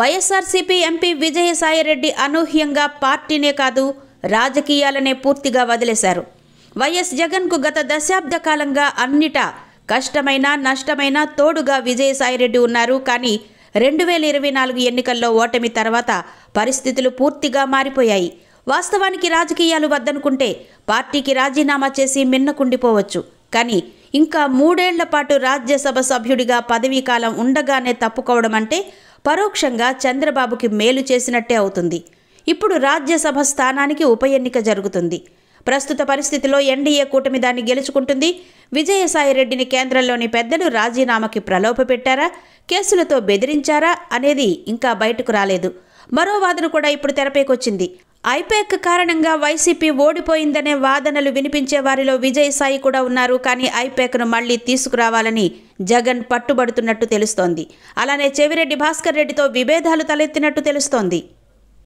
YSRCP MP Vijayasai Reddy అనూహ్యంగా పార్టీనే కాదు రాజకీయాలనే పూర్తిగా వదిలేశారు. వైఎస్ జగన్కు గత దశాబ్ద కాలంగా అన్నిటా కష్టమైన నష్టమైన తోడుగా విజయసాయిరెడ్డి ఉన్నారు. కానీ 2024 ఎన్నికల్లో ఓటమి తర్వాత పరిస్థితులు పూర్తిగా మారిపోయాయి. వాస్తవానికి రాజకీయాలు వద్దనుకుంటే పార్టీకి రాజీనామా చేసి మిన్నకుండిపోవచ్చు. కానీ ఇంకా 3 ఏళ్ల పాటు రాజ్యసభ సభ్యుడిగా పదవీకాలం ఉండగానే తప్పుకోవడం అంటే పరోక్షంగా చంద్రబాబుకి మేలు చేసినట్టే అవుతుంది. ఇప్పుడు రాజ్యసభ స్థానానికి ఉప ఎన్నిక జరుగుతుంది. ప్రస్తుత పరిస్థితిలో ఎన్డీఏ కూటమి దాన్ని గెలుచుకుంటుంది. విజయసాయిరెడ్డిని కేంద్రంలోని పెద్దలు రాజీనామాకి ప్రలోభపెట్టారా, కేసులతో బెదిరించారా అనేది ఇంకా బయటకు రాలేదు. మరో వాదన కూడా ఇప్పుడు తెరపైకొచ్చింది. ఐపాక్ కారణంగా వైసీపీ ఓడిపోయిందనే వాదనలు వినిపించే వారిలో విజయసాయి కూడా ఉన్నారు. కానీ ఐపాక్ను మళ్లీ తీసుకురావాలని జగన్ పట్టుబడుతున్నట్టు తెలుస్తోంది. అలానే చెవిరెడ్డి భాస్కర్ రెడ్డితో విభేదాలు తలెత్తినట్టు తెలుస్తోంది.